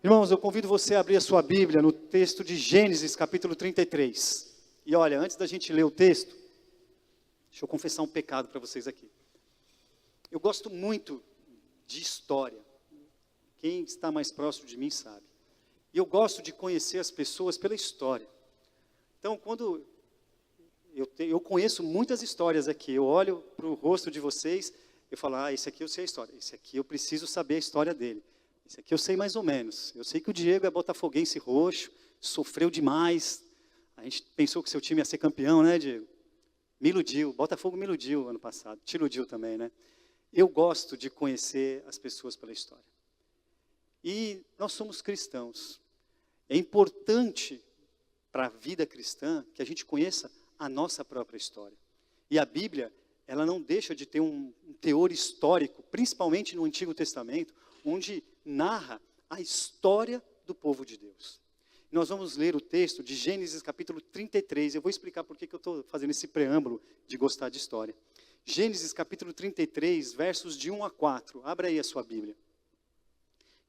Irmãos, eu convido você a abrir a sua Bíblia no texto de Gênesis, capítulo 33. E olha, antes da gente ler o texto, deixa eu confessar um pecado para vocês aqui. Eu gosto muito de história. Quem está mais próximo de mim sabe. E eu gosto de conhecer as pessoas pela história. Então, quando eu conheço muitas histórias aqui, eu olho para o rosto de vocês, eu falo, esse aqui eu sei a história, esse aqui eu preciso saber a história dele. Esse aqui eu sei mais ou menos. Eu sei que o Diego é botafoguense roxo, sofreu demais. A gente pensou que seu time ia ser campeão, né, Diego? Me iludiu, Botafogo me iludiu ano passado, te iludiu também, né? Eu gosto de conhecer as pessoas pela história. E nós somos cristãos. É importante para a vida cristã que a gente conheça a nossa própria história. E a Bíblia, ela não deixa de ter um teor histórico, principalmente no Antigo Testamento, onde narra a história do povo de Deus. Nós vamos ler o texto de Gênesis capítulo 33. Eu vou explicar por que eu estou fazendo esse preâmbulo de gostar de história. Gênesis capítulo 33, versos de 1 a 4. Abra aí a sua Bíblia.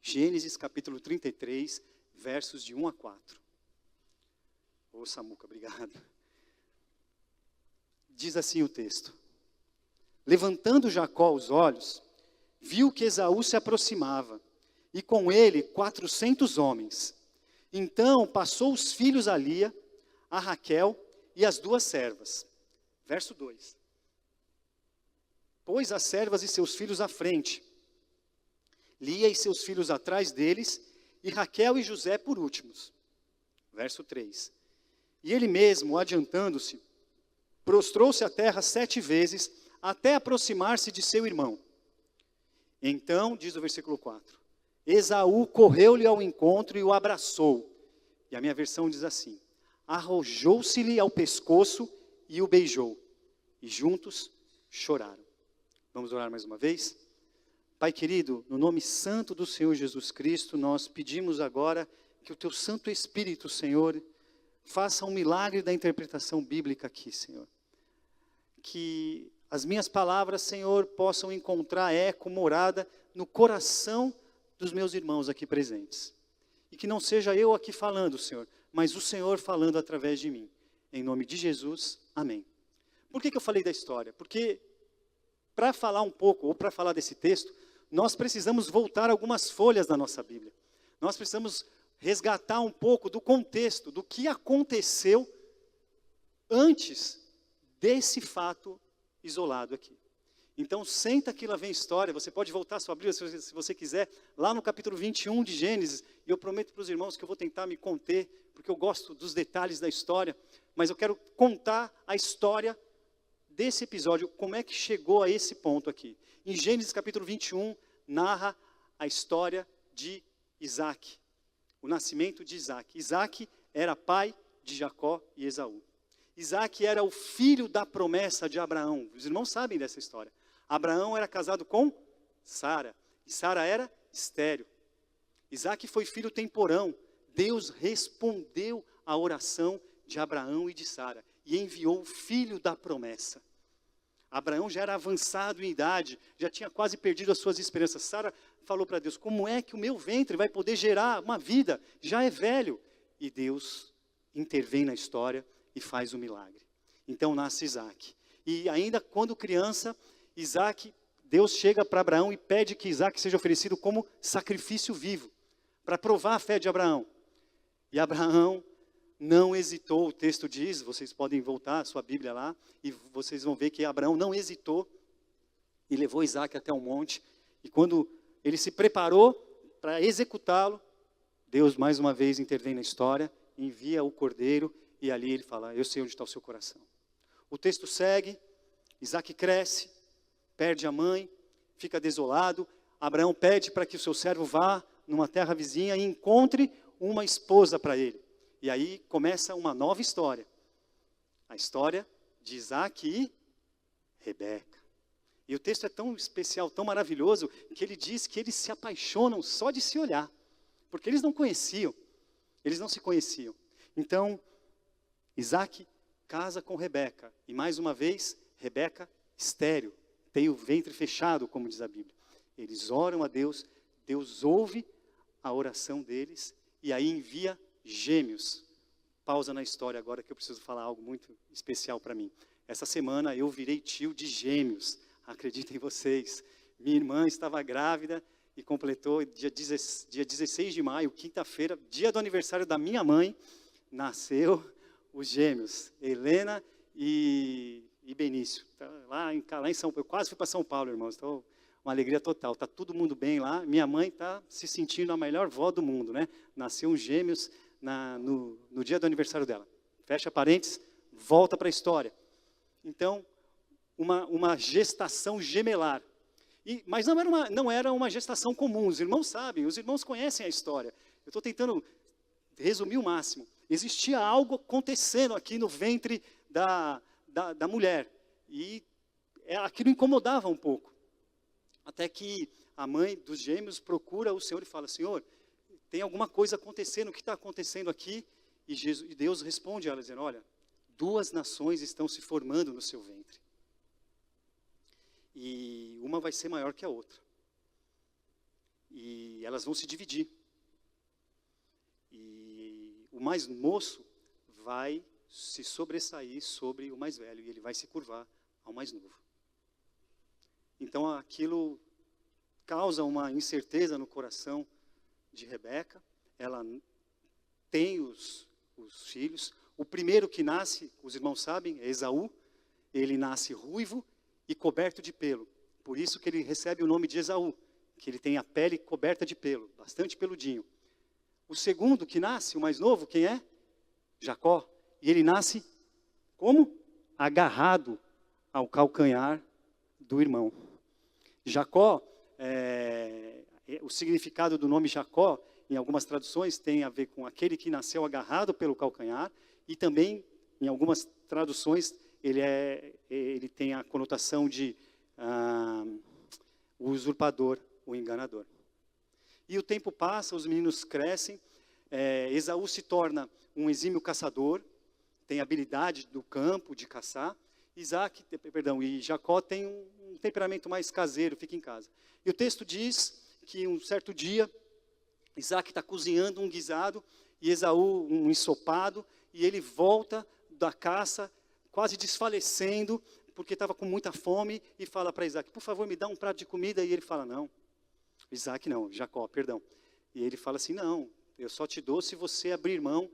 Gênesis capítulo 33, versos de 1 a 4. Ô Samuca, obrigado. Diz assim o texto. Levantando Jacó os olhos, viu que Esaú se aproximava, e com ele 400 homens. Então passou os filhos a Lia, a Raquel e as duas servas. Verso 2. Pôs as servas e seus filhos à frente, Lia e seus filhos atrás deles, e Raquel e José por últimos. Verso 3. E ele mesmo, adiantando-se, prostrou-se à terra 7 vezes, até aproximar-se de seu irmão. Então, diz o versículo 4, Esaú correu-lhe ao encontro e o abraçou. E a minha versão diz assim, arrojou-se-lhe ao pescoço e o beijou. E juntos choraram. Vamos orar mais uma vez? Pai querido, no nome santo do Senhor Jesus Cristo, nós pedimos agora que o teu Santo Espírito, Senhor, faça um milagre da interpretação bíblica aqui, Senhor. Que as minhas palavras, Senhor, possam encontrar eco, morada no coração dos meus irmãos aqui presentes. E que não seja eu aqui falando, Senhor, mas o Senhor falando através de mim. Em nome de Jesus, amém. Por que eu falei da história? Porque para falar um pouco, ou para falar desse texto, nós precisamos voltar algumas folhas da nossa Bíblia. Nós precisamos resgatar um pouco do contexto, do que aconteceu antes desse fato isolado aqui. Então, senta que lá vem história. Você pode voltar a sua Bíblia, se você quiser, lá no capítulo 21 de Gênesis. E eu prometo para os irmãos que eu vou tentar me conter, porque eu gosto dos detalhes da história. Mas eu quero contar a história desse episódio, como é que chegou a esse ponto aqui. Em Gênesis capítulo 21, narra a história de Isaac. O nascimento de Isaac. Isaac era pai de Jacó e Esaú. Isaac era o filho da promessa de Abraão. Os irmãos sabem dessa história. Abraão era casado com Sara. E Sara era estéril. Isaac foi filho temporão. Deus respondeu à oração de Abraão e de Sara. E enviou o filho da promessa. Abraão já era avançado em idade. Já tinha quase perdido as suas esperanças. Sara falou para Deus, como é que o meu ventre vai poder gerar uma vida? Já é velho. E Deus intervém na história e faz o milagre. Então nasce Isaac. E ainda quando criança, Deus chega para Abraão e pede que Isaac seja oferecido como sacrifício vivo, para provar a fé de Abraão. E Abraão não hesitou, o texto diz, vocês podem voltar a sua Bíblia lá, e vocês vão ver que Abraão não hesitou, e levou Isaac até um monte, e quando ele se preparou para executá-lo, Deus mais uma vez intervém na história, envia o cordeiro, e ali ele fala, eu sei onde está o seu coração. O texto segue, Isaac cresce, perde a mãe, fica desolado. Abraão pede para que o seu servo vá numa terra vizinha e encontre uma esposa para ele. E aí começa uma nova história. A história de Isaac e Rebeca. E o texto é tão especial, tão maravilhoso, que ele diz que eles se apaixonam só de se olhar. Porque eles não conheciam, eles não se conheciam. Então, Isaac casa com Rebeca. E mais uma vez, Rebeca estéril. Tem o ventre fechado, como diz a Bíblia. Eles oram a Deus, Deus ouve a oração deles e aí envia gêmeos. Pausa na história agora que eu preciso falar algo muito especial para mim. Essa semana eu virei tio de gêmeos, acreditem vocês. Minha irmã estava grávida e completou dia 16 de maio, quinta-feira, dia do aniversário da minha mãe, nasceu os gêmeos, Helena e Benício. Lá em São Paulo, eu quase fui para São Paulo, irmãos, então uma alegria total. Está todo mundo bem lá, minha mãe está se sentindo a melhor vó do mundo, né? Nasceu uns gêmeos no dia do aniversário dela. Fecha parênteses, volta para a história. Então, uma gestação gemelar. Mas não era uma gestação comum, os irmãos sabem, os irmãos conhecem a história. Eu estou tentando resumir o máximo. Existia algo acontecendo aqui no ventre da mulher. E aquilo incomodava um pouco. Até que a mãe dos gêmeos procura o Senhor e fala, Senhor, tem alguma coisa acontecendo, o que está acontecendo aqui? E Deus responde a ela, dizendo, olha, 2 nações estão se formando no seu ventre. E uma vai ser maior que a outra. E elas vão se dividir. E o mais moço vai se sobressair sobre o mais velho, e ele vai se curvar ao mais novo. Então aquilo causa uma incerteza no coração de Rebeca. Ela tem os filhos. O primeiro que nasce, os irmãos sabem, é Esaú. Ele nasce ruivo e coberto de pelo. Por isso que ele recebe o nome de Esaú, que ele tem a pele coberta de pelo, bastante peludinho. O segundo que nasce, o mais novo, quem é? Jacó. E ele nasce como? Agarrado ao calcanhar do irmão. Jacó, o significado do nome Jacó, em algumas traduções, tem a ver com aquele que nasceu agarrado pelo calcanhar, e também, em algumas traduções, ele tem a conotação de o usurpador, o enganador. E o tempo passa, os meninos crescem, Esaú se torna um exímio caçador, tem habilidade do campo de caçar, e Jacó tem um temperamento mais caseiro, fica em casa. E o texto diz que um certo dia, Isaac está cozinhando um guisado, e Esaú um ensopado, e ele volta da caça, quase desfalecendo, porque estava com muita fome, e fala para Isaac, por favor, me dá um prato de comida, e ele fala, não. Jacó, perdão. E ele fala assim, não, eu só te dou se você abrir mão,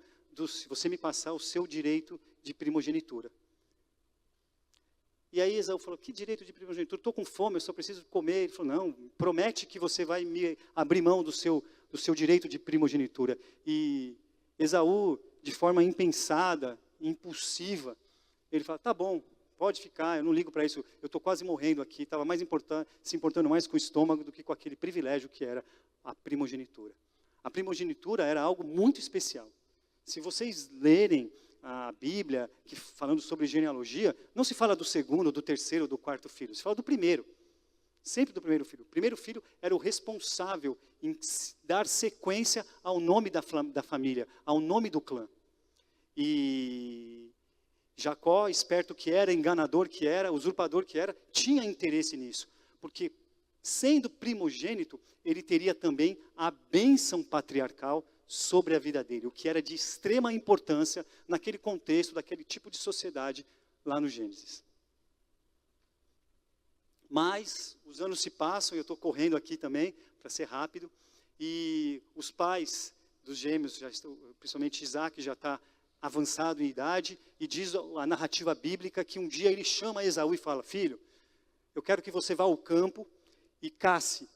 se você me passar o seu direito de primogenitura. E aí Esaú falou, que direito de primogenitura? Estou com fome, eu só preciso comer. Ele falou, não, promete que você vai me abrir mão do seu direito de primogenitura. E Esaú, de forma impensada, impulsiva, ele fala, tá bom, pode ficar, eu não ligo para isso, eu estou quase morrendo aqui, estava se importando mais com o estômago do que com aquele privilégio que era a primogenitura. A primogenitura era algo muito especial. Se vocês lerem a Bíblia, falando sobre genealogia, não se fala do segundo, do terceiro, do quarto filho, se fala do primeiro. Sempre do primeiro filho. O primeiro filho era o responsável em dar sequência ao nome da família, ao nome do clã. E Jacó, esperto que era, enganador que era, usurpador que era, tinha interesse nisso. Porque, sendo primogênito, ele teria também a bênção patriarcal sobre a vida dele, o que era de extrema importância naquele contexto, daquele tipo de sociedade lá no Gênesis. Mas os anos se passam, e eu estou correndo aqui também, para ser rápido, e os pais dos gêmeos, principalmente Isaac, já está avançado em idade, e diz a narrativa bíblica que um dia ele chama Esaú e fala, filho, eu quero que você vá ao campo e casse,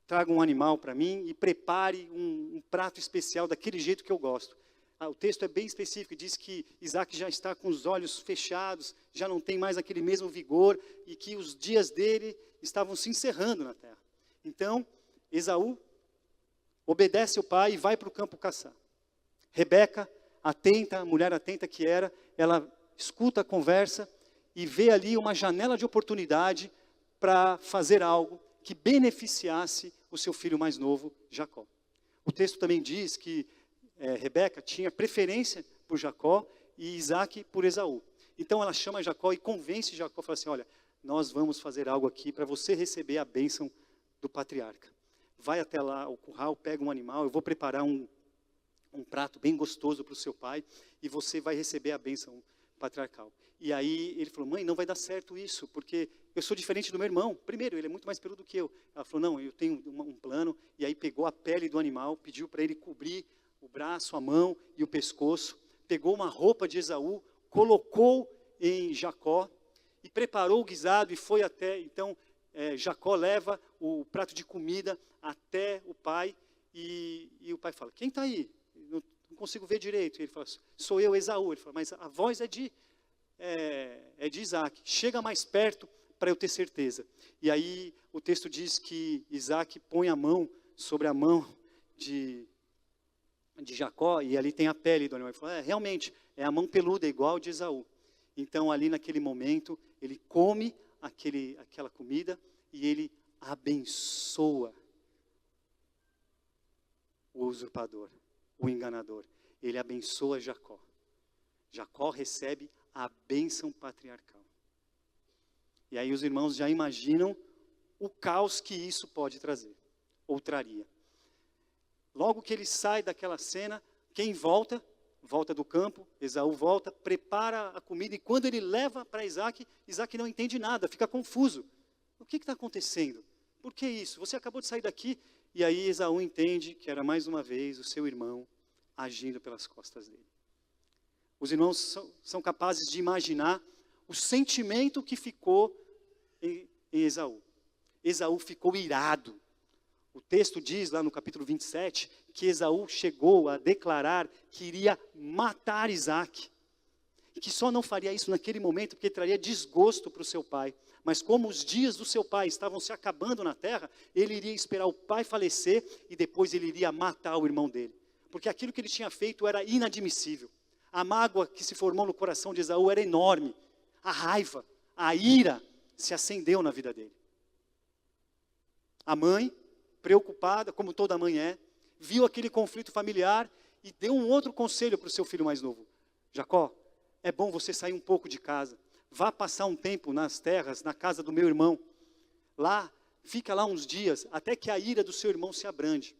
traga um animal para mim e prepare um prato especial daquele jeito que eu gosto. O texto é bem específico, diz que Isaac já está com os olhos fechados, já não tem mais aquele mesmo vigor, e que os dias dele estavam se encerrando na terra. Então, Esaú obedece o pai e vai para o campo caçar. Rebeca, atenta, a mulher atenta que era, ela escuta a conversa e vê ali uma janela de oportunidade para fazer algo que beneficiasse o seu filho mais novo, Jacó. O texto também diz que Rebeca tinha preferência por Jacó e Isaac por Esaú. Então ela chama Jacó e convence Jacó, fala assim, olha, nós vamos fazer algo aqui para você receber a bênção do patriarca. vai até lá o curral, pega um animal, eu vou preparar um prato bem gostoso para o seu pai, e você vai receber a bênção patriarcal. E aí ele falou, mãe, não vai dar certo isso, porque eu sou diferente do meu irmão. Primeiro, ele é muito mais peludo do que eu. Ela falou, não, eu tenho um plano. E aí pegou a pele do animal, pediu para ele cobrir o braço, a mão e o pescoço. Pegou uma roupa de Esaú, colocou em Jacó e preparou o guisado e foi até. Então, Jacó leva o prato de comida até o pai e o pai fala, quem está aí? Não consigo ver direito. Ele fala, sou eu, Esaú. Ele fala, mas a voz é de Isaac, chega mais perto para eu ter certeza. E aí o texto diz que Isaac põe a mão sobre a mão de Jacó, e ali tem a pele do animal. Ele fala, realmente, é a mão peluda, igual de Esaú. Então ali naquele momento, ele come aquela comida, e ele abençoa o usurpador, o enganador. Ele abençoa Jacó. Jacó recebe a bênção patriarcal. E aí os irmãos já imaginam o caos que isso pode trazer, ou traria. Logo que ele sai daquela cena, quem volta do campo, Esaú volta, prepara a comida, e quando ele leva para Isaac, Isaac não entende nada, fica confuso. O que está acontecendo? Por que isso? Você acabou de sair daqui. E aí Esaú entende que era mais uma vez o seu irmão agindo pelas costas dele. Os irmãos são capazes de imaginar o sentimento que ficou em Esaú. Esaú ficou irado. O texto diz lá no capítulo 27 que Esaú chegou a declarar que iria matar Isaac. E que só não faria isso naquele momento porque traria desgosto para o seu pai. Mas como os dias do seu pai estavam se acabando na terra, ele iria esperar o pai falecer e depois ele iria matar o irmão dele. Porque aquilo que ele tinha feito era inadmissível. A mágoa que se formou no coração de Esaú era enorme. A raiva, a ira se acendeu na vida dele. A mãe, preocupada, como toda mãe viu aquele conflito familiar e deu um outro conselho para o seu filho mais novo. Jacó, é bom você sair um pouco de casa. Vá passar um tempo nas terras, na casa do meu irmão. Lá, fica lá uns dias, até que a ira do seu irmão se abrande.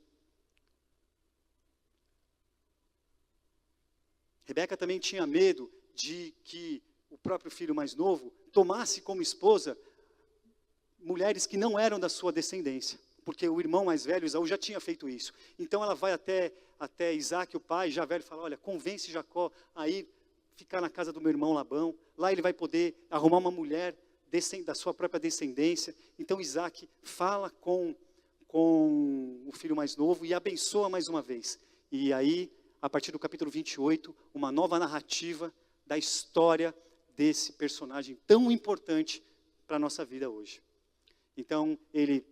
Rebeca também tinha medo de que o próprio filho mais novo tomasse como esposa mulheres que não eram da sua descendência. Porque o irmão mais velho, Esaú, já tinha feito isso. Então ela vai até Isaac, o pai, já velho, e fala, olha, convence Jacó a ir ficar na casa do meu irmão Labão. Lá ele vai poder arrumar uma mulher da sua própria descendência. Então Isaac fala com o filho mais novo e abençoa mais uma vez. E aí, a partir do capítulo 28, uma nova narrativa da história desse personagem tão importante para a nossa vida hoje. Então, ele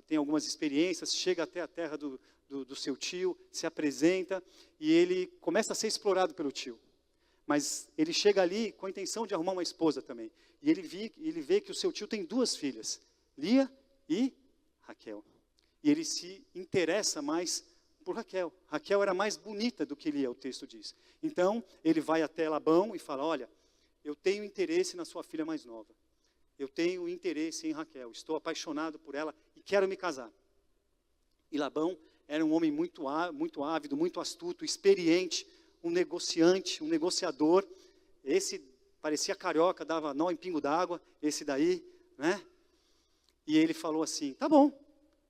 tem algumas experiências, chega até a terra do seu tio, se apresenta, e ele começa a ser explorado pelo tio. Mas ele chega ali com a intenção de arrumar uma esposa também. E ele vê que o seu tio tem 2 filhas, Lia e Raquel. E ele se interessa mais por Raquel. Raquel era mais bonita do que Lia, o texto diz. Então, ele vai até Labão e fala, olha, eu tenho interesse na sua filha mais nova. Eu tenho interesse em Raquel, estou apaixonado por ela e quero me casar. E Labão era um homem muito ávido, muito astuto, experiente, um negociante, um negociador. Esse parecia carioca, dava nó em pingo d'água, esse daí, né? E ele falou assim, tá bom,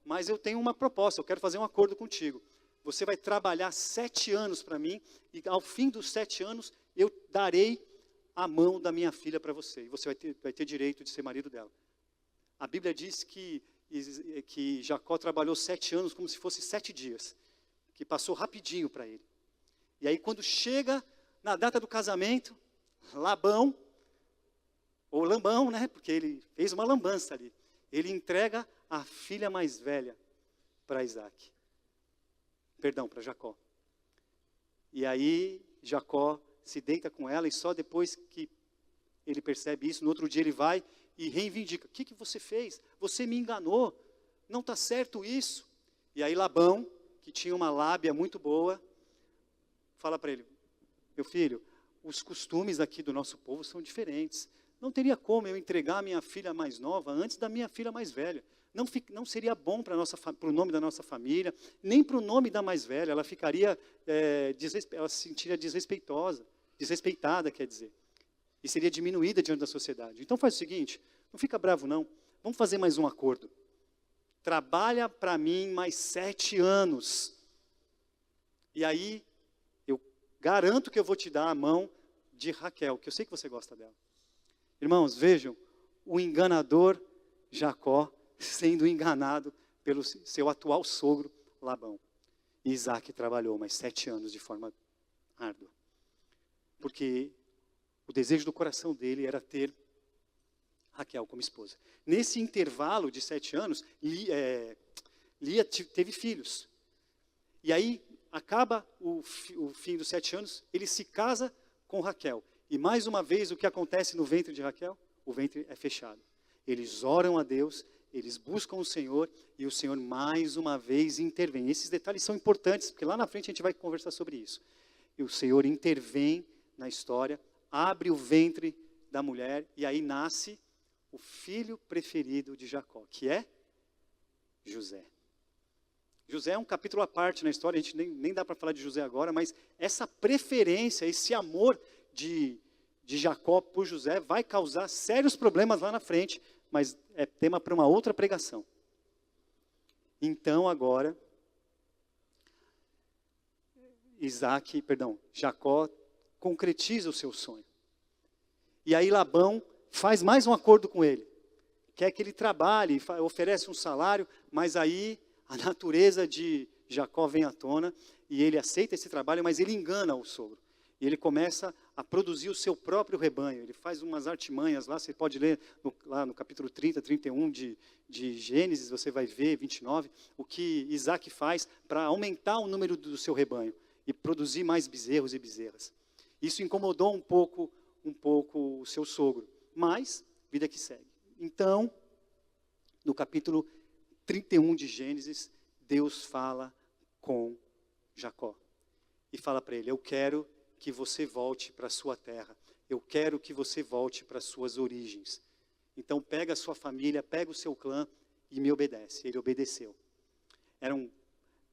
mas eu tenho uma proposta, eu quero fazer um acordo contigo. Você vai trabalhar 7 anos para mim, e ao fim dos 7 anos, eu darei a mão da minha filha para você, e você vai ter direito de ser marido dela. A Bíblia diz que Jacó trabalhou 7 anos como se fosse 7 dias, que passou rapidinho para ele. E aí quando chega na data do casamento, Labão, ou Lambão, né, porque ele fez uma lambança ali, ele entrega a filha mais velha para para Jacó. E aí Jacó se deita com ela, e só depois que ele percebe isso, no outro dia ele vai e reivindica, o que você fez? Você me enganou, não está certo isso. E aí Labão, que tinha uma lábia muito boa, fala para ele, meu filho, os costumes aqui do nosso povo são diferentes. Não teria como eu entregar a minha filha mais nova antes da minha filha mais velha. não seria bom para o nome da nossa família, nem para o nome da mais velha. Ela ficaria, ela se sentiria desrespeitada, quer dizer. E seria diminuída diante da sociedade. Então faz o seguinte, não fica bravo não, vamos fazer mais um acordo. Trabalha para mim mais 7 anos. E aí, eu garanto que eu vou te dar a mão de Raquel, que eu sei que você gosta dela. Irmãos, vejam, o enganador Jacó sendo enganado pelo seu atual sogro Labão. E Isaac trabalhou mais 7 anos de forma árdua. Porque o desejo do coração dele era ter Raquel como esposa. Nesse intervalo de 7 anos, Lia teve filhos. E aí, acaba o fim dos 7 anos, ele se casa com Raquel. E mais uma vez, o que acontece no ventre de Raquel? O ventre é fechado. Eles oram a Deus, eles buscam o Senhor, e o Senhor mais uma vez intervém. Esses detalhes são importantes, porque lá na frente a gente vai conversar sobre isso. E o Senhor intervém na história, abre o ventre da mulher, e aí nasce o filho preferido de Jacó, que é José. José é um capítulo à parte na história, a gente nem dá para falar de José agora, mas essa preferência, esse amor de Jacó por José vai causar sérios problemas lá na frente, mas é tema para uma outra pregação. Então agora, Jacó concretiza o seu sonho. E aí Labão faz mais um acordo com ele. Quer que ele trabalhe, oferece um salário, mas aí a natureza de Jacó vem à tona e ele aceita esse trabalho, mas ele engana o sogro. E ele começa a produzir o seu próprio rebanho. Ele faz umas artimanhas lá, você pode ler lá no capítulo 30, 31 de Gênesis, você vai ver, 29, o que Isaac faz para aumentar o número do seu rebanho e produzir mais bezerros e bezerras. Isso incomodou um pouco o seu sogro, mas vida que segue. Então, no capítulo 31 de Gênesis, Deus fala com Jacó e fala para ele: eu quero que você volte para a sua terra, eu quero que você volte para as suas origens. Então pega a sua família, pega o seu clã e me obedece. Ele obedeceu.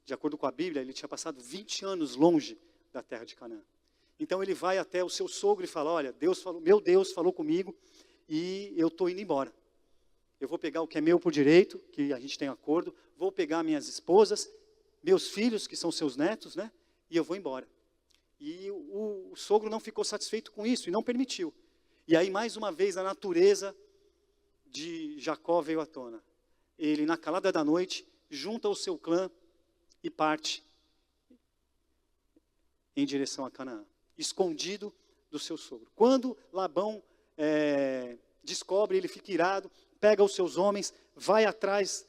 De acordo com a Bíblia, ele tinha passado 20 anos longe da terra de Canaã. Então ele vai até o seu sogro e fala: olha, meu Deus falou comigo e eu estou indo embora. Eu vou pegar o que é meu por direito, que a gente tem acordo, vou pegar minhas esposas, meus filhos, que são seus netos, né? E eu vou embora. E o sogro não ficou satisfeito com isso e não permitiu. E aí, mais uma vez, a natureza de Jacó veio à tona. Ele, na calada da noite, junta o seu clã e parte em direção a Canaã, escondido do seu sogro. Quando Labão descobre, ele fica irado, pega os seus homens, vai atrás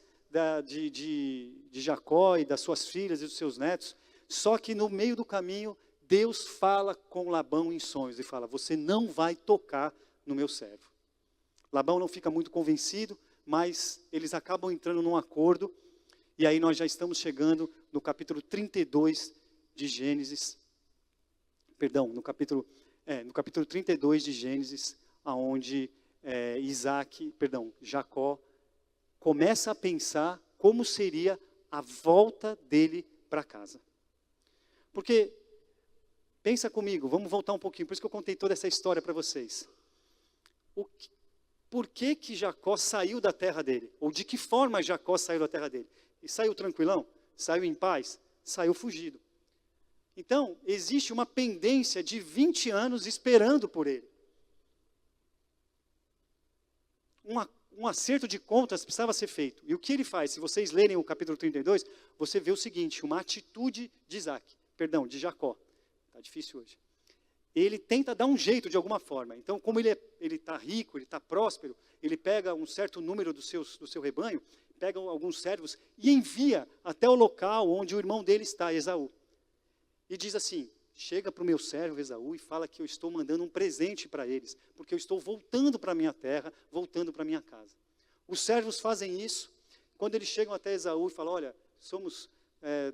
de Jacó e das suas filhas e dos seus netos, só que no meio do caminho, Deus fala com Labão em sonhos e fala: você não vai tocar no meu servo. Labão não fica muito convencido, mas eles acabam entrando num acordo, e aí nós já estamos chegando no capítulo 32 de Gênesis, no capítulo 32 de Gênesis, aonde Jacó começa a pensar como seria a volta dele para casa. Porque, pensa comigo, vamos voltar um pouquinho, por isso que eu contei toda essa história para vocês. Por que Jacó saiu da terra dele? Ou de que forma Jacó saiu da terra dele? E saiu tranquilão? Saiu em paz? Saiu fugido. Então, existe uma pendência de 20 anos esperando por ele. Um acerto de contas precisava ser feito. E o que ele faz? Se vocês lerem o capítulo 32, você vê o seguinte: uma atitude de Jacó. Está difícil hoje. Ele tenta dar um jeito de alguma forma. Então, como ele está rico, ele está próspero, ele pega um certo número do seu rebanho, pega alguns servos e envia até o local onde o irmão dele está, Esaú. E diz assim: chega para o meu servo Esaú e fala que eu estou mandando um presente para eles, porque eu estou voltando para a minha terra, voltando para a minha casa. Os servos fazem isso. Quando eles chegam até Esaú e falam: olha, somos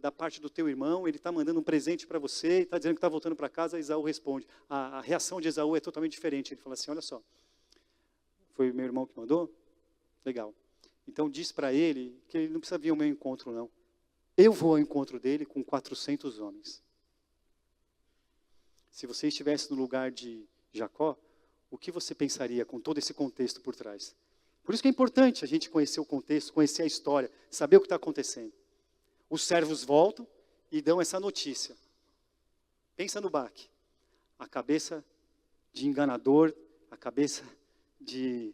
da parte do teu irmão, ele está mandando um presente para você, está dizendo que está voltando para casa. Esaú responde. A reação de Esaú é totalmente diferente. Ele fala assim: olha só, foi meu irmão que mandou? Legal. Então diz para ele que ele não precisa vir ao meu encontro, não. Eu vou ao encontro dele com 400 homens. Se você estivesse no lugar de Jacó, o que você pensaria com todo esse contexto por trás? Por isso que é importante a gente conhecer o contexto, conhecer a história, saber o que está acontecendo. Os servos voltam e dão essa notícia. Pensa no baque. A cabeça de enganador, a cabeça de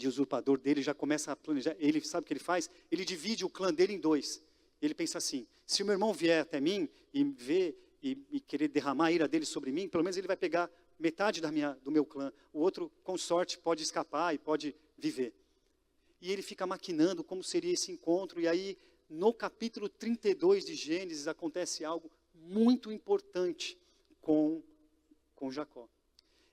usurpador dele já começa a planejar. Ele sabe o que ele faz? Ele divide o clã dele em dois. Ele pensa assim, se o meu irmão vier até mim e ver e querer derramar a ira dele sobre mim, pelo menos ele vai pegar metade do meu clã. O outro, com sorte, pode escapar e pode viver. E ele fica maquinando como seria esse encontro. E aí, no capítulo 32 de Gênesis, acontece algo muito importante com Jacó.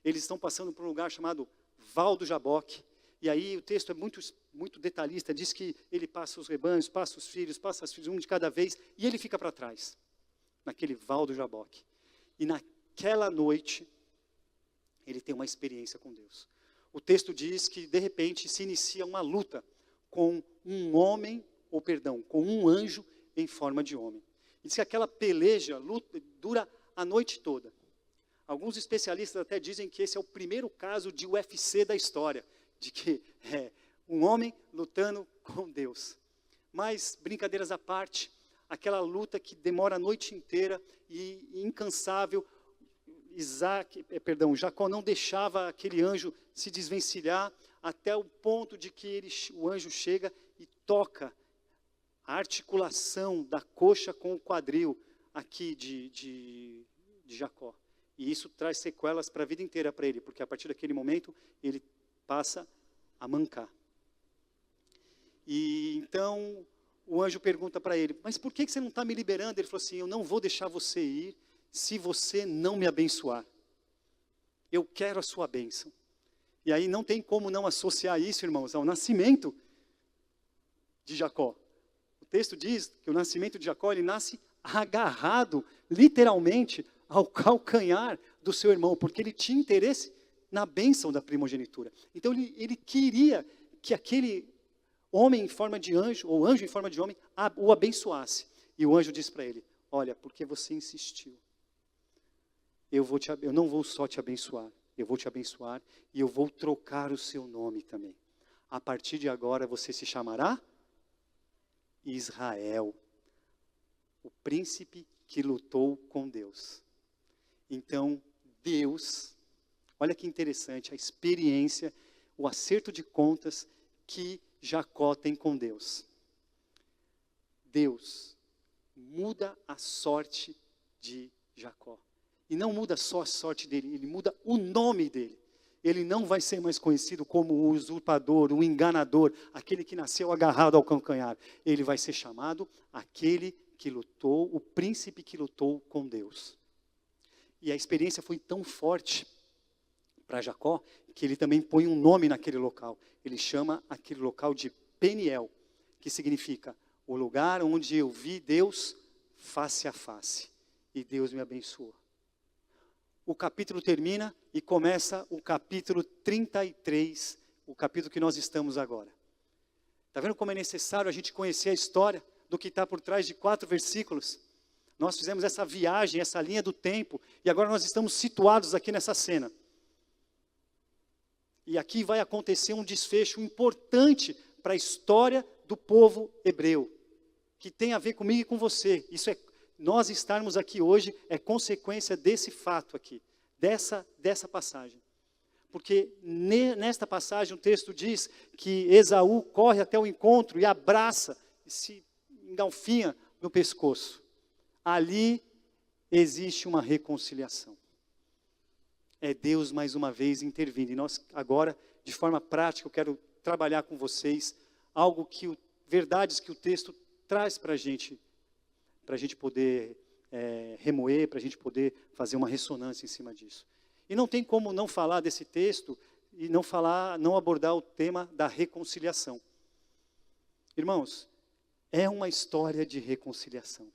Eles estão passando por um lugar chamado Val do Jaboque. E aí o texto é muito detalhista, diz que ele passa os rebanhos, passa os filhos, passa as filhas, um de cada vez, e ele fica para trás, naquele Val do Jaboque. E naquela noite, ele tem uma experiência com Deus. O texto diz que, de repente, se inicia uma luta com com um anjo em forma de homem. E diz que aquela peleja, luta, dura a noite toda. Alguns especialistas até dizem que esse é o primeiro caso de UFC da história, de que é um homem lutando com Deus. Mas, brincadeiras à parte, aquela luta que demora a noite inteira e incansável, Jacó não deixava aquele anjo se desvencilhar até o ponto de que o anjo chega e toca a articulação da coxa com o quadril aqui de Jacó. E isso traz sequelas para a vida inteira para ele, porque a partir daquele momento ele passa a mancar. E então o anjo pergunta para ele, mas por que você não está me liberando? Ele falou assim, eu não vou deixar você ir se você não me abençoar. Eu quero a sua bênção. E aí não tem como não associar isso, irmãos, ao nascimento de Jacó. O texto diz que o nascimento de Jacó, ele nasce agarrado, literalmente, ao calcanhar do seu irmão, porque ele tinha interesse na bênção da primogenitura. Então ele queria que aquele homem em forma de anjo, ou anjo em forma de homem, o abençoasse. E o anjo disse para ele, olha, porque você insistiu, eu não vou só te abençoar, eu vou te abençoar e eu vou trocar o seu nome também. A partir de agora você se chamará Israel, o príncipe que lutou com Deus. Então, Deus, olha que interessante, a experiência, o acerto de contas que Jacó tem com Deus. Deus muda a sorte de Jacó. E não muda só a sorte dele, ele muda o nome dele. Ele não vai ser mais conhecido como o usurpador, o enganador, aquele que nasceu agarrado ao calcanhar. Ele vai ser chamado aquele que lutou, o príncipe que lutou com Deus. E a experiência foi tão forte para Jacó, que ele também põe um nome naquele local. Ele chama aquele local de Peniel, que significa o lugar onde eu vi Deus face a face. E Deus me abençoou. O capítulo termina e começa o capítulo 33, o capítulo que nós estamos agora. Está vendo como é necessário a gente conhecer a história do que está por trás de 4 versículos? Nós fizemos essa viagem, essa linha do tempo, e agora nós estamos situados aqui nessa cena. E aqui vai acontecer um desfecho importante para a história do povo hebreu, que tem a ver comigo e com você. Nós estarmos aqui hoje é consequência desse fato aqui, dessa passagem. Porque nesta passagem o texto diz que Esaú corre até o encontro e abraça, e se engalfinha no pescoço. Ali existe uma reconciliação. É Deus mais uma vez intervindo. E nós agora, de forma prática, eu quero trabalhar com vocês verdades que o texto traz para a gente poder remoer, para a gente poder fazer uma ressonância em cima disso. E não tem como não falar desse texto e não abordar o tema da reconciliação. Irmãos, é uma história de reconciliação.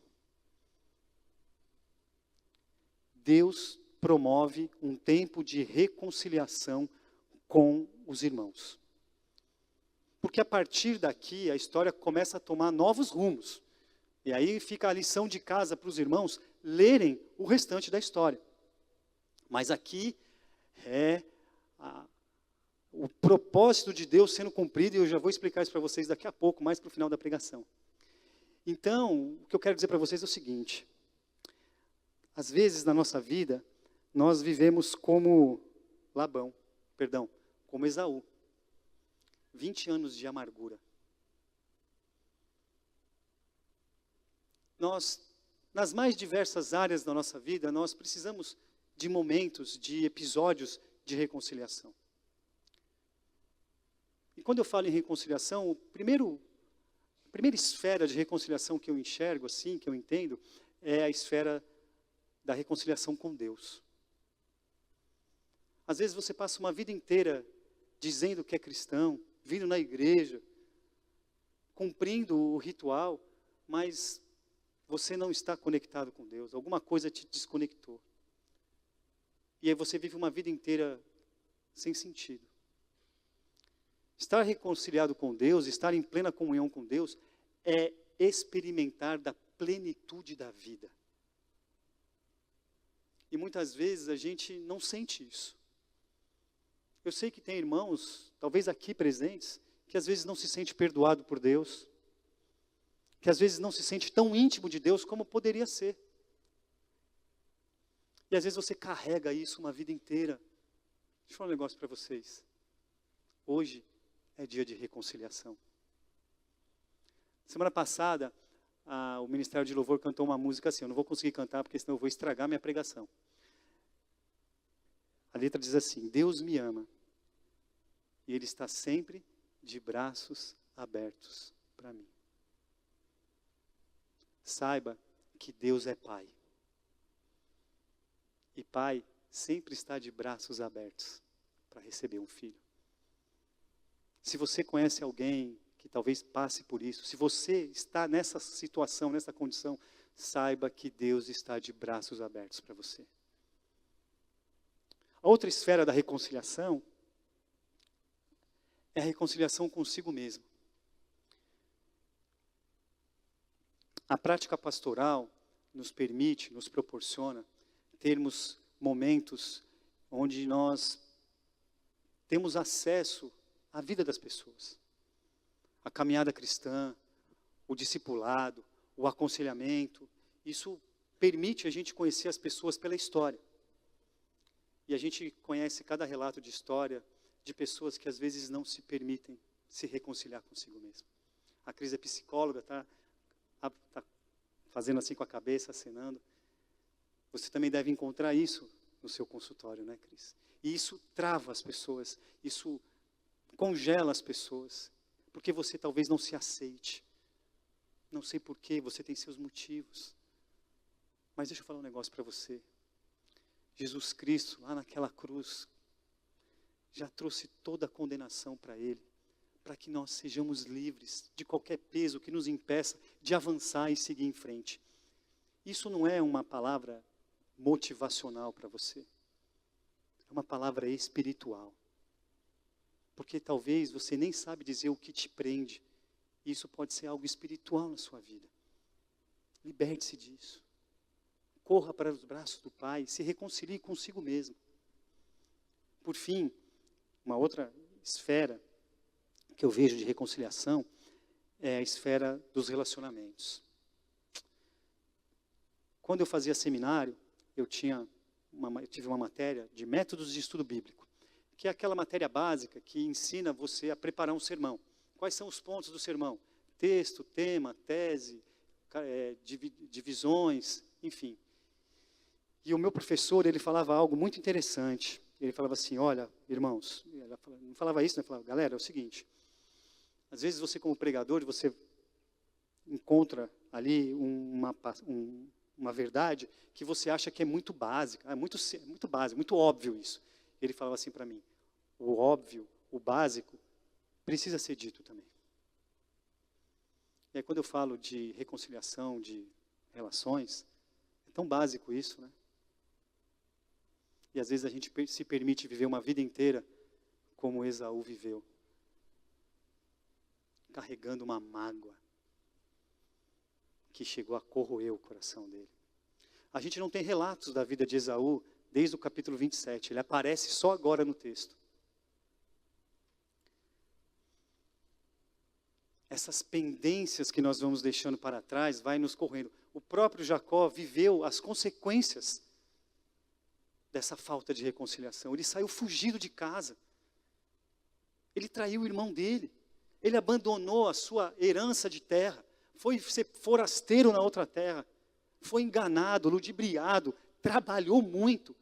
Deus promove um tempo de reconciliação com os irmãos. Porque a partir daqui a história começa a tomar novos rumos. E aí fica a lição de casa para os irmãos lerem o restante da história. Mas aqui é o propósito de Deus sendo cumprido, e eu já vou explicar isso para vocês daqui a pouco, mais para o final da pregação. Então, o que eu quero dizer para vocês é o seguinte: às vezes na nossa vida, nós vivemos como como Esaú. 20 anos de amargura. Nós, nas mais diversas áreas da nossa vida, nós precisamos de momentos, de episódios de reconciliação. E quando eu falo em reconciliação, a primeira esfera de reconciliação que eu enxergo, assim, que eu entendo, é a esfera da reconciliação com Deus. Às vezes você passa uma vida inteira dizendo que é cristão, vindo na igreja, cumprindo o ritual, mas você não está conectado com Deus, alguma coisa te desconectou. E aí você vive uma vida inteira sem sentido. Estar reconciliado com Deus, estar em plena comunhão com Deus, é experimentar da plenitude da vida. E muitas vezes a gente não sente isso. Eu sei que tem irmãos, talvez aqui presentes, que às vezes não se sente perdoado por Deus, que às vezes não se sente tão íntimo de Deus como poderia ser. E às vezes você carrega isso uma vida inteira. Deixa eu falar um negócio para vocês. Hoje é dia de reconciliação. Semana passada, o Ministério de Louvor cantou uma música assim, eu não vou conseguir cantar porque senão eu vou estragar minha pregação. A letra diz assim: Deus me ama e Ele está sempre de braços abertos para mim. Saiba que Deus é Pai. E Pai sempre está de braços abertos para receber um filho. Se você conhece alguém que talvez passe por isso, se você está nessa situação, nessa condição, saiba que Deus está de braços abertos para você. A outra esfera da reconciliação é a reconciliação consigo mesmo. A prática pastoral nos permite, nos proporciona termos momentos onde nós temos acesso à vida das pessoas. A caminhada cristã, o discipulado, o aconselhamento, isso permite a gente conhecer as pessoas pela história. E a gente conhece cada relato de história de pessoas que às vezes não se permitem se reconciliar consigo mesmo. A Cris é psicóloga, tá fazendo assim com a cabeça, acenando. Você também deve encontrar isso no seu consultório, né, Cris? E isso trava as pessoas, isso congela as pessoas, porque você talvez não se aceite. Não sei porquê, você tem seus motivos. Mas deixa eu falar um negócio para você. Jesus Cristo, lá naquela cruz, já trouxe toda a condenação para Ele, para que nós sejamos livres de qualquer peso que nos impeça de avançar e seguir em frente. Isso não é uma palavra motivacional para você, é uma palavra espiritual. Porque talvez você nem sabe dizer o que te prende, e isso pode ser algo espiritual na sua vida. Liberte-se disso. Corra para os braços do Pai, se reconcilie consigo mesmo. Por fim, uma outra esfera que eu vejo de reconciliação é a esfera dos relacionamentos. Quando eu fazia seminário, eu tive uma matéria de métodos de estudo bíblico, que é aquela matéria básica que ensina você a preparar um sermão. Quais são os pontos do sermão? Texto, tema, tese, divisões, enfim. E o meu professor, ele falava algo muito interessante. Ele falava assim: olha, irmãos, não falava isso, né? Falava: galera, é o seguinte, às vezes você como pregador, você encontra ali uma verdade que você acha que é muito básica, é muito básico, muito óbvio isso. Ele falava assim para mim: o óbvio, o básico, precisa ser dito também. E aí quando eu falo de reconciliação, de relações, é tão básico isso, né? E às vezes a gente se permite viver uma vida inteira como Esaú viveu. carregando uma mágoa que chegou a corroer o coração dele. A gente não tem relatos da vida de Esaú desde o capítulo 27, ele aparece só agora no texto. Essas pendências que nós vamos deixando para trás, vai nos correndo. O próprio Jacó viveu as consequências dessa falta de reconciliação. Ele saiu fugido de casa. Ele traiu o irmão dele. Ele abandonou a sua herança de terra. Foi ser forasteiro na outra terra. Foi enganado, ludibriado, trabalhou muito.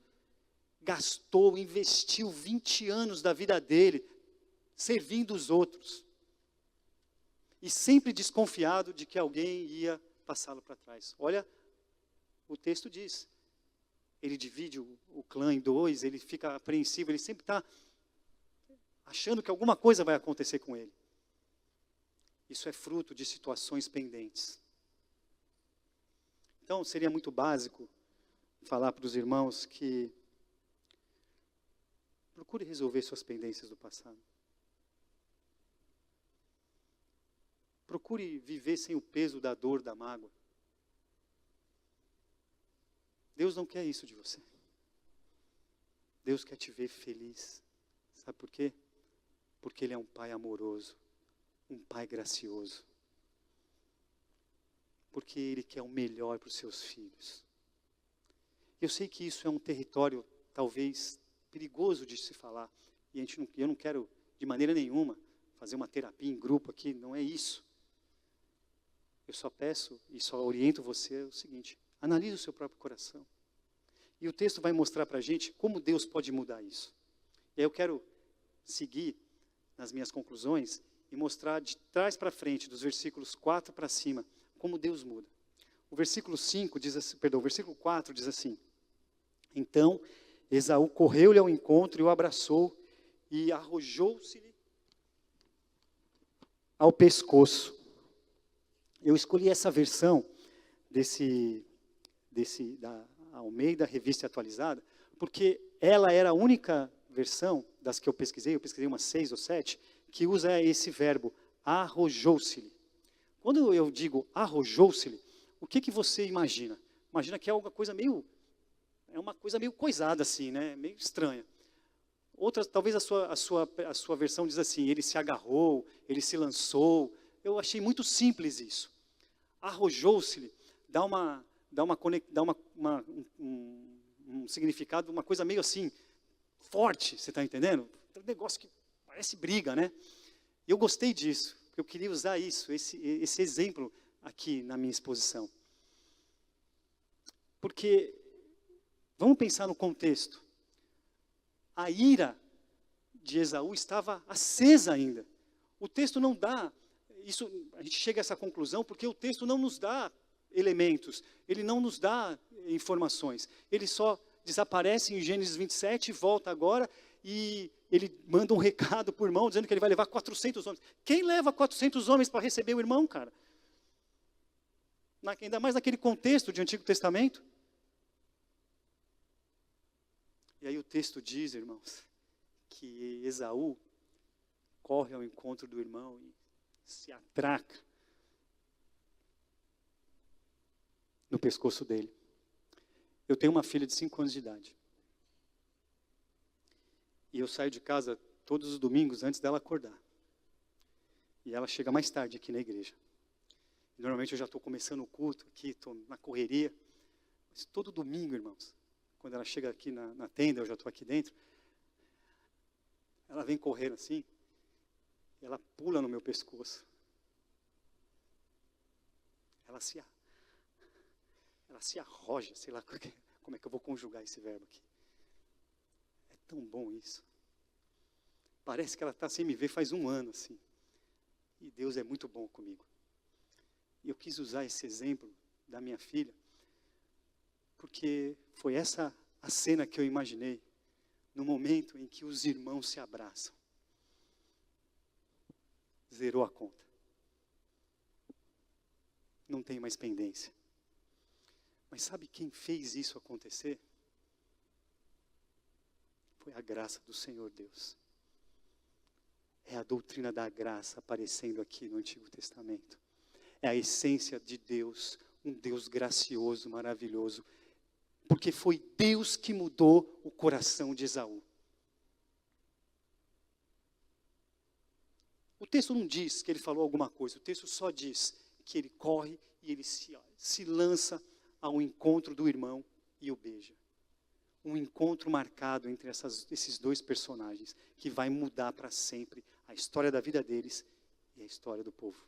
Gastou, investiu 20 anos da vida dele servindo os outros. E sempre desconfiado de que alguém ia passá-lo para trás. Olha, o texto diz. Ele divide o clã em dois, ele fica apreensivo, ele sempre está achando que alguma coisa vai acontecer com ele. Isso é fruto de situações pendentes. Então, seria muito básico falar para os irmãos que procure resolver suas pendências do passado. Procure viver sem o peso da dor, da mágoa. Deus não quer isso de você. Deus quer te ver feliz. Sabe por quê? Porque Ele é um Pai amoroso, um Pai gracioso. Porque Ele quer o melhor para os seus filhos. Eu sei que isso é um território, talvez, perigoso de se falar. E eu não quero, de maneira nenhuma, fazer uma terapia em grupo aqui, não é isso. Eu só peço e só oriento você o seguinte: analise o seu próprio coração. E o texto vai mostrar para a gente como Deus pode mudar isso. E aí eu quero seguir nas minhas conclusões e mostrar de trás para frente, dos versículos 4 para cima, como Deus muda. O versículo 5 diz assim, o versículo 4 diz assim: então Esaú correu-lhe ao encontro e o abraçou e arrojou-se-lhe ao pescoço. Eu escolhi essa versão da Almeida Revista Atualizada, porque ela era a única versão das que eu pesquisei umas 6 ou 7, que usa esse verbo, arrojou-se-lhe. Quando eu digo arrojou-se-lhe, o que você imagina? Imagina que é uma coisa meio coisada assim, né? Meio estranha. Outra, talvez a sua versão diz assim: ele se agarrou, ele se lançou. Eu achei muito simples isso. Arrojou-se-lhe, dá um significado, uma coisa meio assim, forte, você está entendendo? Um negócio que parece briga, né? E eu gostei disso, eu queria usar esse exemplo aqui na minha exposição. Porque, vamos pensar no contexto. A ira de Esaú estava acesa ainda. O texto não dá, a gente chega a essa conclusão porque o texto não nos dá elementos, ele não nos dá informações. Ele só desaparece em Gênesis 27, volta agora, e ele manda um recado para o irmão, dizendo que ele vai levar 400 homens. Quem leva 400 homens para receber o irmão, cara? Ainda mais naquele contexto de Antigo Testamento. E aí o texto diz, irmãos, que Esaú corre ao encontro do irmão e se atraca no pescoço dele. Eu tenho uma filha de 5 anos de idade. E eu saio de casa todos os domingos antes dela acordar. E ela chega mais tarde aqui na igreja. Normalmente eu já estou começando o culto aqui, estou na correria. Mas todo domingo, irmãos, quando ela chega aqui na tenda, eu já estou aqui dentro, ela vem correndo assim, e ela pula no meu pescoço. Ela se arroja, sei lá como é que eu vou conjugar esse verbo aqui. É tão bom isso. Parece que ela está sem me ver faz 1 ano, assim. E Deus é muito bom comigo. E eu quis usar esse exemplo da minha filha, porque foi essa a cena que eu imaginei, no momento em que os irmãos se abraçam. Zerou a conta. Não tem mais pendência. Mas sabe quem fez isso acontecer? Foi a graça do Senhor Deus. É a doutrina da graça aparecendo aqui no Antigo Testamento. É a essência de Deus, um Deus gracioso, maravilhoso. Porque foi Deus que mudou o coração de Esaú. O texto não diz que ele falou alguma coisa, o texto só diz que ele corre e ele se lança ao encontro do irmão e o beija. Um encontro marcado entre esses dois personagens, que vai mudar para sempre a história da vida deles e a história do povo.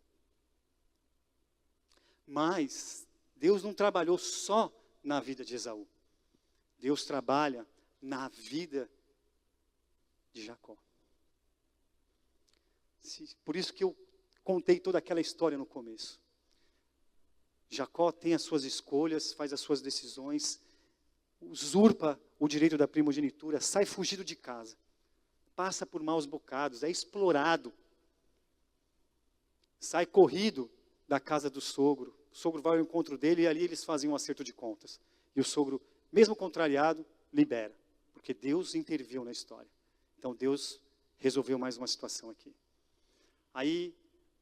Mas Deus não trabalhou só na vida de Esaú. Deus trabalha na vida de Jacó. Por isso que eu contei toda aquela história no começo. Jacó tem as suas escolhas, faz as suas decisões, usurpa o direito da primogenitura, sai fugido de casa, passa por maus bocados, é explorado, sai corrido da casa do sogro. O sogro vai ao encontro dele e ali eles fazem um acerto de contas. E o sogro, mesmo contrariado, libera, porque Deus interviu na história. Então Deus resolveu mais uma situação aqui. Aí,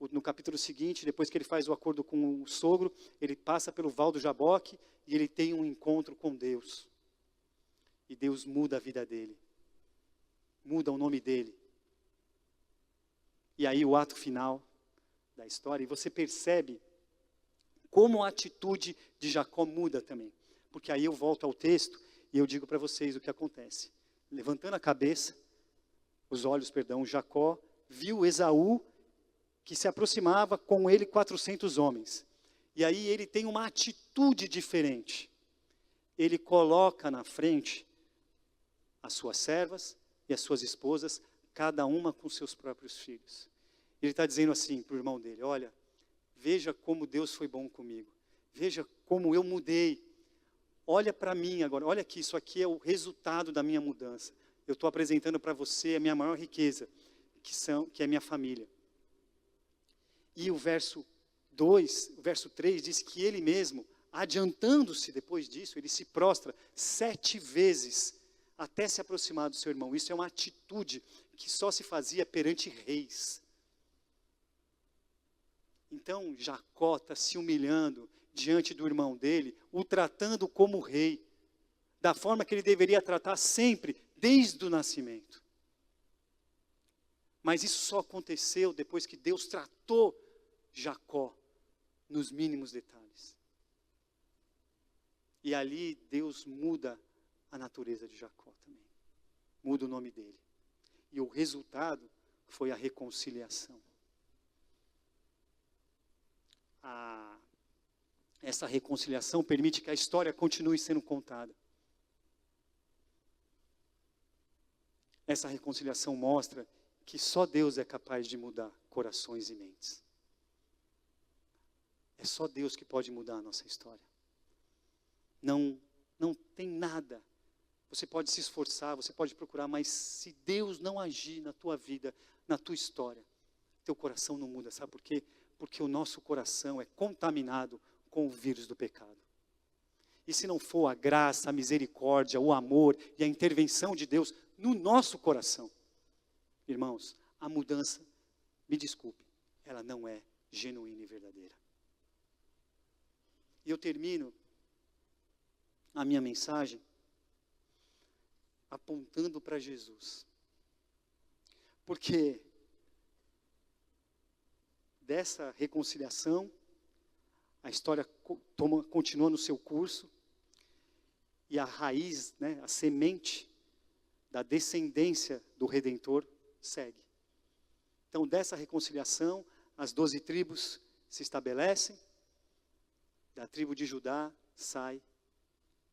no capítulo seguinte, depois que ele faz o acordo com o sogro, ele passa pelo Val do Jaboque e ele tem um encontro com Deus. E Deus muda a vida dele. Muda o nome dele. E aí o ato final da história, e você percebe como a atitude de Jacó muda também. Porque aí eu volto ao texto e eu digo para vocês o que acontece. Levantando a cabeça, os olhos, Jacó viu Esaú, que se aproximava com ele 400 homens. E aí ele tem uma atitude diferente. Ele coloca na frente as suas servas e as suas esposas, cada uma com seus próprios filhos. Ele está dizendo assim para o irmão dele: olha, veja como Deus foi bom comigo. Veja como eu mudei. Olha para mim agora, olha aqui, isso aqui é o resultado da minha mudança. Eu estou apresentando para você a minha maior riqueza, que é a minha família. E o verso 3 diz que ele mesmo, adiantando-se depois disso, ele se prostra 7 vezes até se aproximar do seu irmão. Isso é uma atitude que só se fazia perante reis. Então Jacó está se humilhando diante do irmão dele, o tratando como rei, da forma que ele deveria tratar sempre, desde o nascimento. Mas isso só aconteceu depois que Deus tratou Jacó nos mínimos detalhes. E ali Deus muda a natureza de Jacó também. Muda o nome dele. E o resultado foi a reconciliação. Essa reconciliação permite que a história continue sendo contada. Essa reconciliação mostra que só Deus é capaz de mudar corações e mentes. É só Deus que pode mudar a nossa história. Não tem nada. Você pode se esforçar, você pode procurar, mas se Deus não agir na tua vida, na tua história, teu coração não muda. Sabe por quê? Porque o nosso coração é contaminado com o vírus do pecado. E se não for a graça, a misericórdia, o amor e a intervenção de Deus no nosso coração, irmãos, a mudança, me desculpe, ela não é genuína e verdadeira. E eu termino a minha mensagem apontando para Jesus. Porque dessa reconciliação, a história continua no seu curso, e a raiz, a semente da descendência do Redentor segue. Então, dessa reconciliação, as 12 tribos se estabelecem, da tribo de Judá sai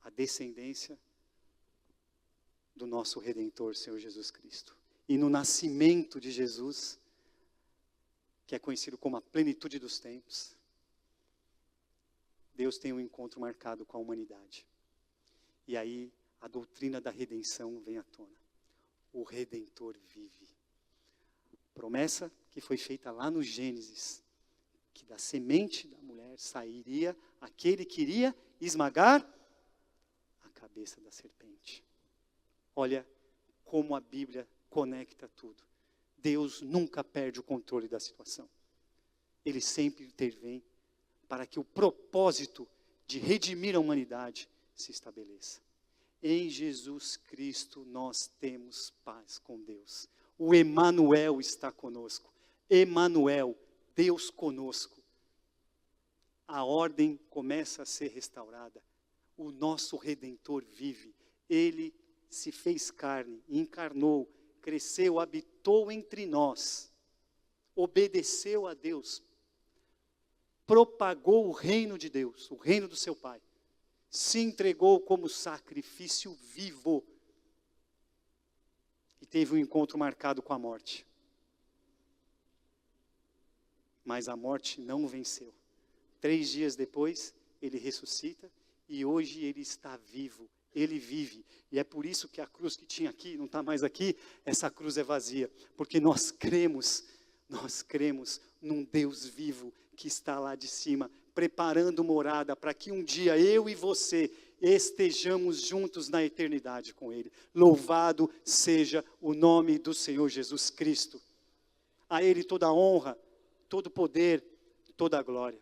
a descendência do nosso Redentor, Senhor Jesus Cristo. E no nascimento de Jesus, que é conhecido como a plenitude dos tempos, Deus tem um encontro marcado com a humanidade. E aí a doutrina da redenção vem à tona. O Redentor vive. Promessa que foi feita lá no Gênesis, que da semente da mulher sairia aquele que iria esmagar a cabeça da serpente. Olha como a Bíblia conecta tudo. Deus nunca perde o controle da situação. Ele sempre intervém para que o propósito de redimir a humanidade se estabeleça. Em Jesus Cristo nós temos paz com Deus. O Emanuel está conosco. Emanuel, Deus conosco. A ordem começa a ser restaurada. O nosso Redentor vive. Ele se fez carne, encarnou, cresceu, habitou entre nós. Obedeceu a Deus. Propagou o reino de Deus, o reino do seu Pai. Se entregou como sacrifício vivo. E teve um encontro marcado com a morte. Mas a morte não o venceu. 3 dias depois, ele ressuscita e hoje ele está vivo. Ele vive. E é por isso que a cruz que tinha aqui, não está mais aqui, essa cruz é vazia. Porque nós cremos num Deus vivo que está lá de cima, preparando morada para que um dia eu e você estejamos juntos na eternidade com Ele. Louvado seja o nome do Senhor Jesus Cristo. A Ele toda a honra, todo o poder, toda a glória.